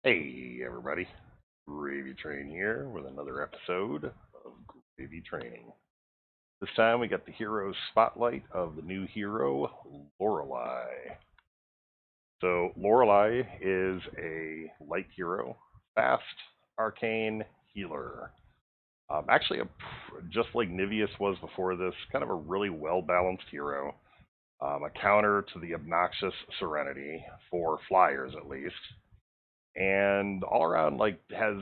Hey everybody, GravyTrain here with another episode of GravyTraining. This time we got the hero spotlight of the new hero, Lorelei. So Lorelei is a light hero, fast, arcane healer. Actually, just like Niveus was before this, kind of a really well-balanced hero. A counter to the obnoxious Serenity, for flyers at least. And all around, like, has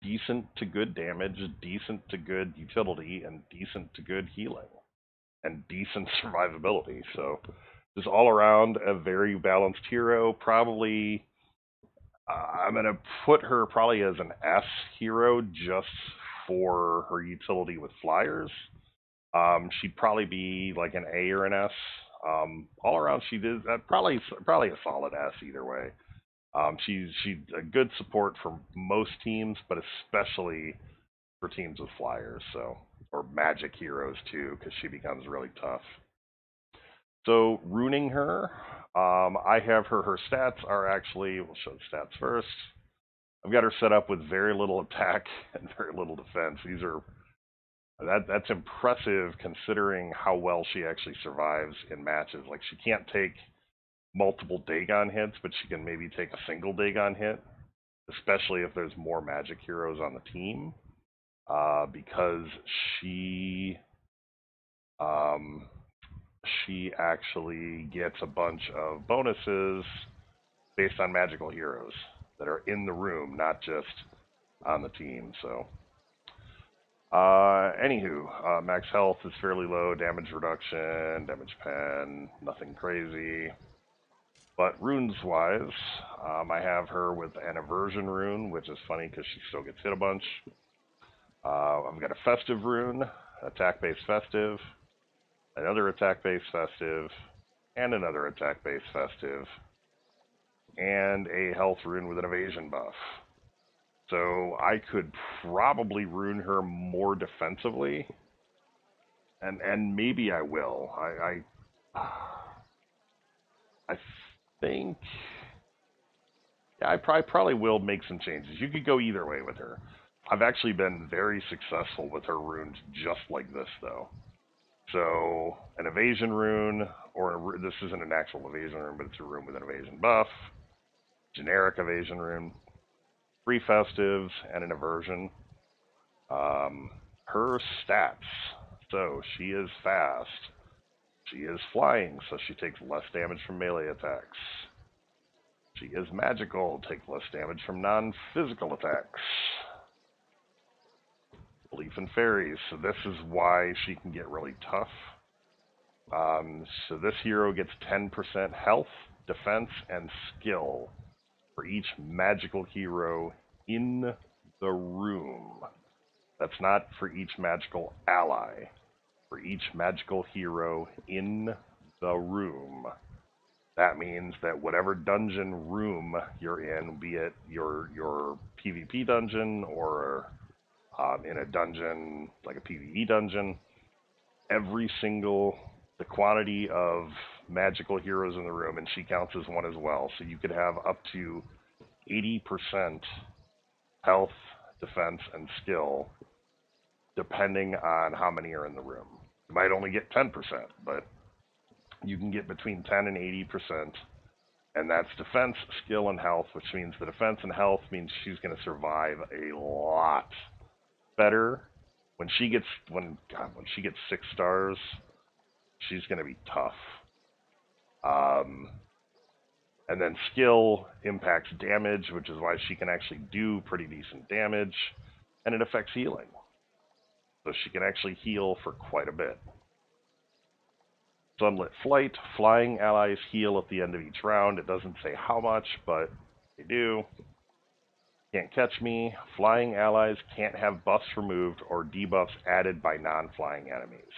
decent to good damage, decent to good utility, and decent to good healing, and decent survivability. So, just all around a very balanced hero. Probably, I'm going to put her probably as an S hero just for her utility with flyers. She'd probably be like an A or an S. All around, she did probably a solid S either way. She's a good support for most teams, but especially for teams with flyers, so or magic heroes too, because she becomes really tough. So runing her, I have her. Her stats are actually. We'll show the stats first. I've got her set up with very little attack and very little defense. That's impressive considering how well she actually survives in matches. Like she can't take multiple Dagon hits, but she can maybe take a single Dagon hit, especially if there's more magic heroes on the team, because um, she actually gets a bunch of bonuses based on magical heroes that are in the room, not just on the team. So, max health is fairly low, damage reduction, damage pen, nothing crazy. But runes-wise, I have her with an aversion rune, which is funny because she still gets hit a bunch. I've got a festive rune, attack-based festive, another attack-based festive, and another attack-based festive, and a health rune with an evasion buff. So I could probably rune her more defensively, and maybe I will. I think yeah, I probably will make some changes. You could go either way with her. I've actually been very successful with her runes just like this, though. So, an evasion rune, or this isn't an actual evasion rune, but it's a rune with an evasion buff, generic evasion rune, 3 festives, and an aversion. Her stats. So, she is fast. She is flying, so she takes less damage from melee attacks. She is magical, take less damage from non-physical attacks. Belief in fairies, so this is why she can get really tough. So this hero gets 10% health, defense, and skill for each magical hero in the room. That's not for each magical ally. For each magical hero in the room. That means that whatever dungeon room you're in, be it your PvP dungeon or in a dungeon like a PvE dungeon, the quantity of magical heroes in the room, and she counts as one as well. So you could have up to 80% health, defense, and skill, depending on how many are in the room. You might only get 10%, but you can get between 10 and 80%, and that's defense, skill, and health, which means the defense and health means she's going to survive a lot better. When she gets 6 stars, she's going to be tough. And then skill impacts damage, which is why she can actually do pretty decent damage, and it affects healing. So she can actually heal for quite a bit. Sunlit Flight, flying allies heal at the end of each round. It doesn't say how much, but they do. Can't catch me. Flying allies can't have buffs removed or debuffs added by non-flying enemies.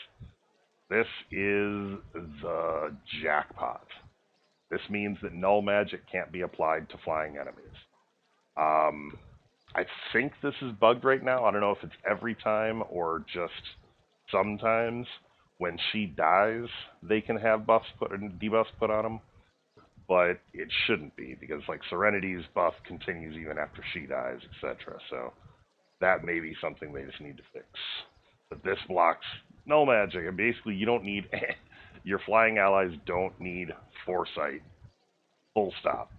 This is the jackpot. This means that null magic can't be applied to flying enemies. I think this is bugged right now. I don't know if it's every time or just sometimes. When she dies, they can have debuffs put on them. but it shouldn't be, because like Serenity's buff continues even after she dies, etc. So that may be something they just need to fix. But this blocks no magic, and basically you don't need your flying allies don't need foresight. Full stop.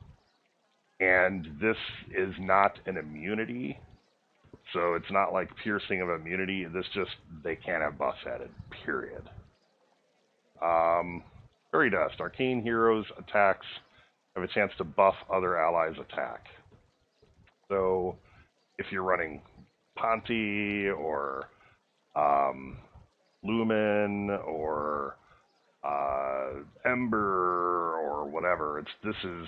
And this is not an immunity, so it's not like piercing of immunity. This just, they can't have buffs added, period. Fairy Dust. Arcane heroes' attacks have a chance to buff other allies' attack. So if you're running Ponti or Lumen or Ember or whatever, this is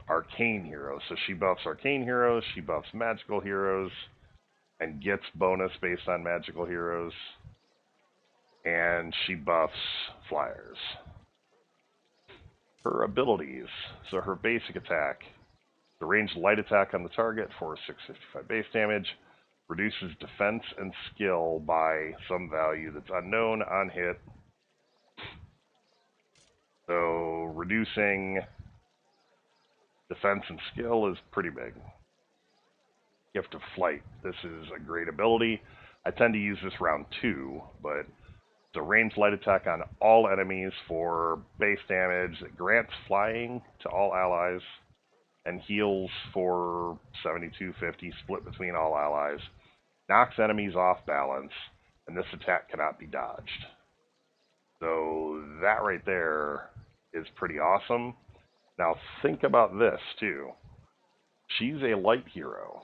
arcane heroes. So she buffs arcane heroes, she buffs magical heroes, and gets bonus based on magical heroes, and she buffs flyers. Her abilities. So her basic attack. The ranged light attack on the target for 655 base damage. Reduces defense and skill by some value that's unknown on hit. So reducing defense and skill is pretty big. Gift of Flight. This is a great ability. I tend to use this round 2, but it's a ranged light attack on all enemies for base damage. It grants flying to all allies and heals for 7250, split between all allies. Knocks enemies off balance, and this attack cannot be dodged. So that right there is pretty awesome. Now think about this too. She's a light hero.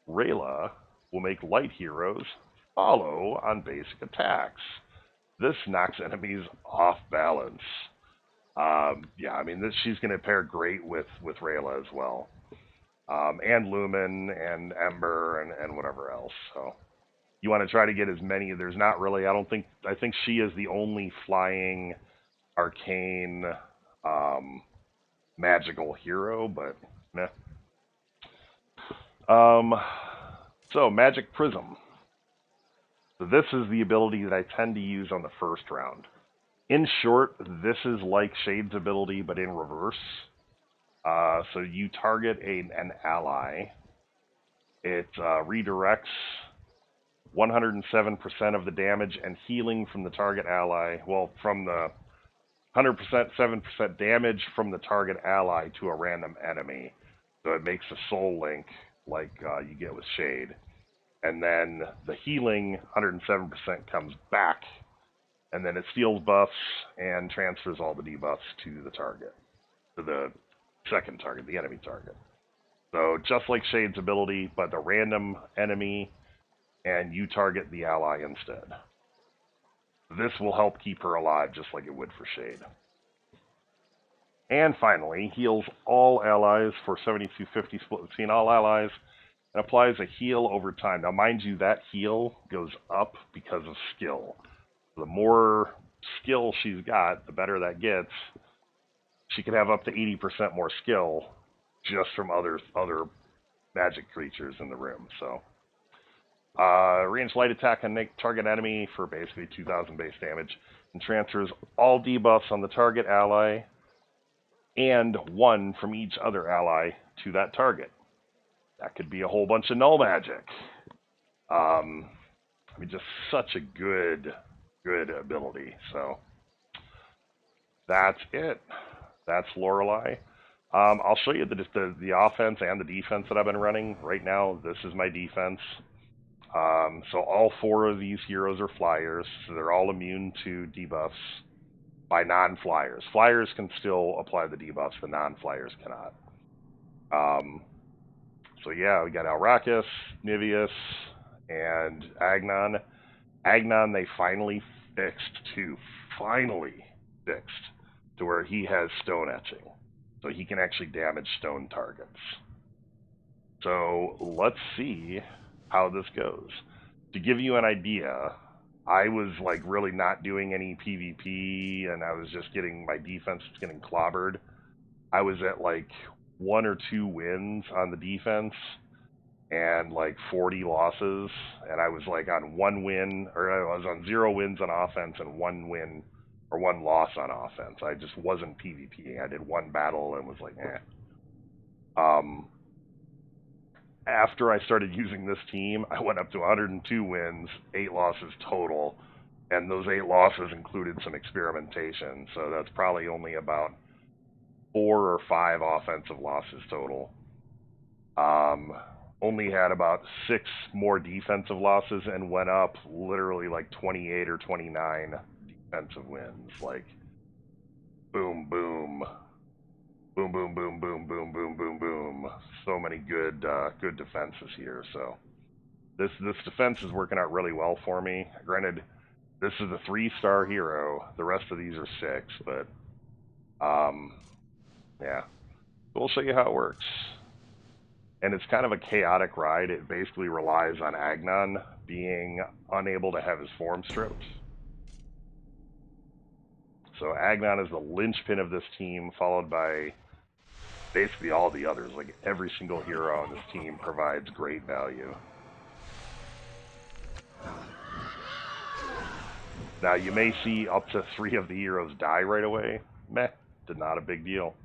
Rayla will make light heroes follow on basic attacks. This knocks enemies off balance. Yeah, I mean, she's going to pair great with Rayla as well. And Lumen and Ember and whatever else. So you want to try to get as many. There's not really, I think she is the only flying arcane magical hero, but meh. So Magic Prism. So this is the ability that I tend to use on the first round. In short, this is like Shade's ability, but in reverse. So you target an ally. It redirects 107% of the damage and healing from the target ally. Well, from the 100%, 7% damage from the target ally to a random enemy. So it makes a soul link like you get with Shade. And then the healing, 107%, comes back. And then it steals buffs and transfers all the debuffs to the target. To the second target, the enemy target. So just like Shade's ability, but the random enemy, and you target the ally instead. This will help keep her alive just like it would for Shade. And finally, heals all allies for 7250 split between all allies, and applies a heal over time. Now mind you, that heal goes up because of skill. The more skill she's got, the better that gets. She can have up to 80% more skill just from other magic creatures in the room. So, ranged light attack on target enemy for basically 2000 base damage, and transfers all debuffs on the target ally and 1 from each other ally to that target. That could be a whole bunch of null magic. I mean, just such a good ability. So that's it. That's Lorelei. I'll show you the offense and the defense that I've been running. Right now, this is my defense. So all 4 of these heroes are flyers, so they're all immune to debuffs by non-flyers. Flyers can still apply the debuffs, but non-flyers cannot. So yeah, we got Alrakis, Niveus, and Agnon. Agnon they finally fixed to where he has stone etching. So he can actually damage stone targets. So let's see how this goes. To give you an idea, I was like really not doing any PvP, and I was just getting, my defense was getting clobbered. I was at like 1 or 2 wins on the defense and like 40 losses, and I was like on 1 win, or I was on 0 wins on offense and 1 win or one loss on offense. I just wasn't PvPing. I did one battle and was like, eh. After I started using this team, I went up to 102 wins, 8 losses total, and those 8 losses included some experimentation. So that's probably only about 4 or 5 offensive losses total. Only had about 6 more defensive losses and went up literally like 28 or 29 defensive wins. Like, boom, boom, boom, boom, boom, boom, boom, boom, boom, boom. So many good defenses here. So this defense is working out really well for me. Granted, this is a 3-star hero. The rest of these are 6, but yeah. We'll show you how it works. And it's kind of a chaotic ride. It basically relies on Agnon being unable to have his form stripped. So Agnon is the linchpin of this team, followed by basically all the others. Like every single hero on this team provides great value. Now you may see up to 3 of the heroes die right away. Meh, not a big deal.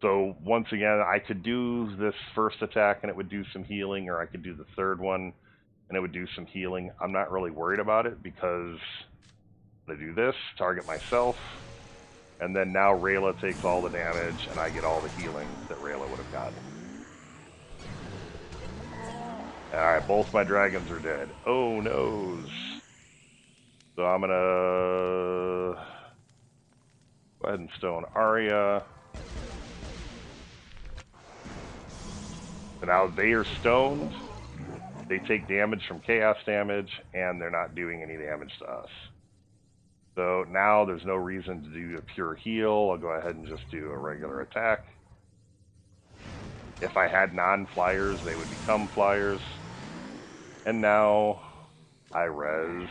So once again, I could do this first attack and it would do some healing, or I could do the third one and it would do some healing. I'm not really worried about it because I do this, target myself, and then now Rayla takes all the damage and I get all the healing that Rayla would have gotten. Alright, both my dragons are dead. Oh noes. So I'm gonna go ahead and stone Arya. So now they are stoned, they take damage from chaos damage, and they're not doing any damage to us. So now there's no reason to do a pure heal. I'll go ahead and just do a regular attack. If I had non-flyers, they would become flyers. And now I res.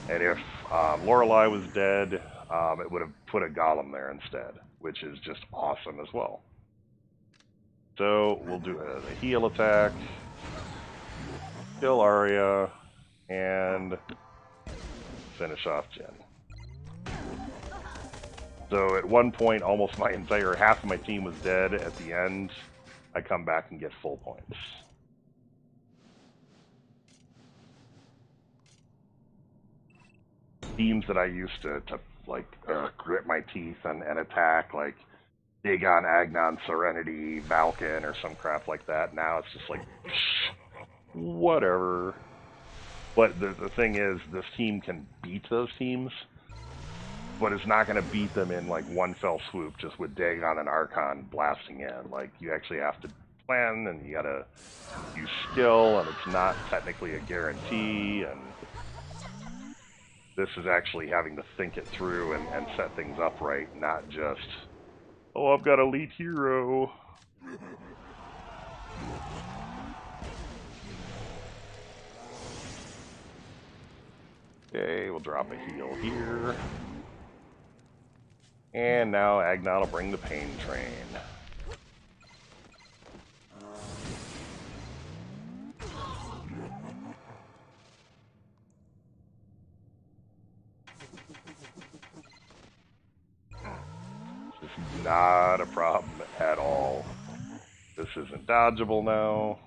And if Lorelei was dead, it would have put a golem there instead, which is just awesome as well. So we'll do a heal attack, kill Arya, and finish off Jen. So at one point, almost my entire half of my team was dead. At the end, I come back and get full points. Teams that I used to like grit my teeth and attack, like Dungon, Agnon, Serenity, Valken, or some crap like that. Now it's just like, whatever. But the thing is, this team can beat those teams, but it's not going to beat them in like one fell swoop, just with Dagon and Archon blasting in. Like, you actually have to plan, and you got to use skill, and it's not technically a guarantee, and this is actually having to think it through and set things up right, not just, oh, I've got elite hero. Okay, we'll drop a heal here. And now Agnon will bring the pain train. This is not a problem at all. This isn't dodgeable now.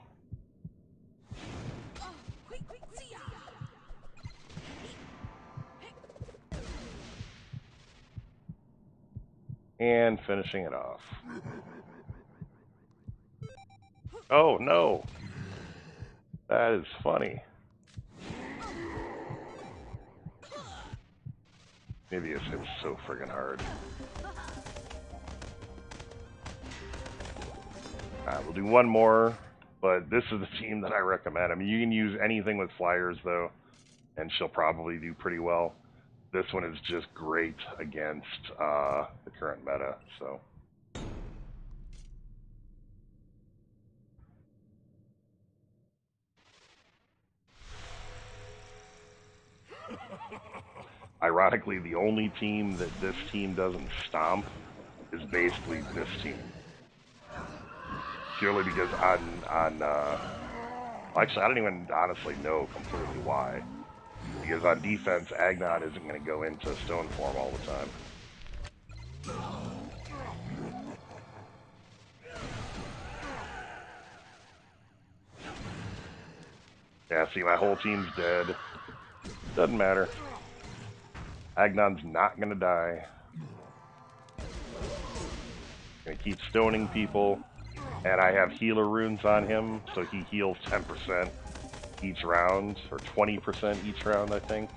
And finishing it off. Oh no! That is funny. Maybe it's hit so friggin' hard. Alright, we'll do one more, but this is the team that I recommend. I mean, you can use anything with flyers, though, and she'll probably do pretty well. This one is just great against the current meta, so. Ironically, the only team that this team doesn't stomp is basically this team. Purely because actually, I don't even honestly know completely why. because on defense, Agnon isn't going to go into stone form all the time. Yeah, see, my whole team's dead. Doesn't matter. Agnon's not going to die. Going to keep stoning people. And I have healer runes on him, so he heals 10% each round, or 20% each round, I think.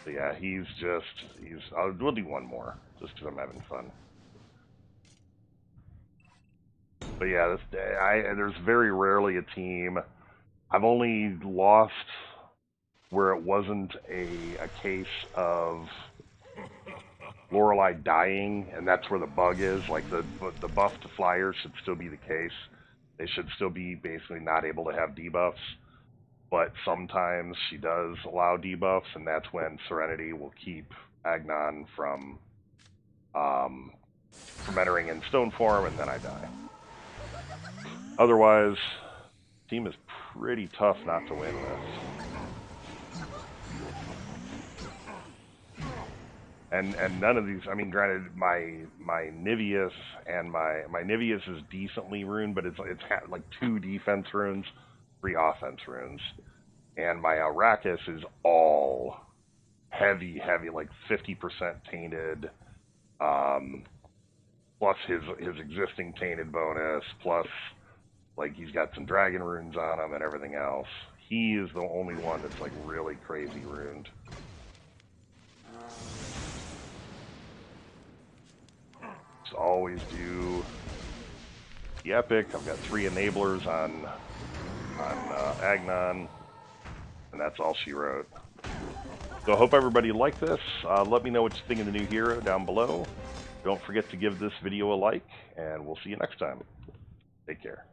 So yeah, we'll do one more, just because I'm having fun. But yeah, this day, there's very rarely a team. I've only lost where it wasn't a case of Lorelei dying, and that's where the bug is. Like, the buff to flyers should still be the case. They should still be basically not able to have debuffs. But sometimes she does allow debuffs, and that's when Serenity will keep Agnon from entering in stone form, and then I die. Otherwise, the team is pretty tough not to win this. And none of these, I mean, granted, my Niveus and my Niveus is decently runed, but it's like 2 defense runes, 3 offense runes. And my Arrakis is all heavy, like 50% tainted, plus his existing tainted bonus, plus like he's got some dragon runes on him and everything else. He is the only one that's like really crazy runed. Just always do the epic. I've got 3 enablers on Agnon, and that's all she wrote. So I hope everybody liked this. Let me know what you think of the new hero down below. Don't forget to give this video a like, and we'll see you next time. Take care.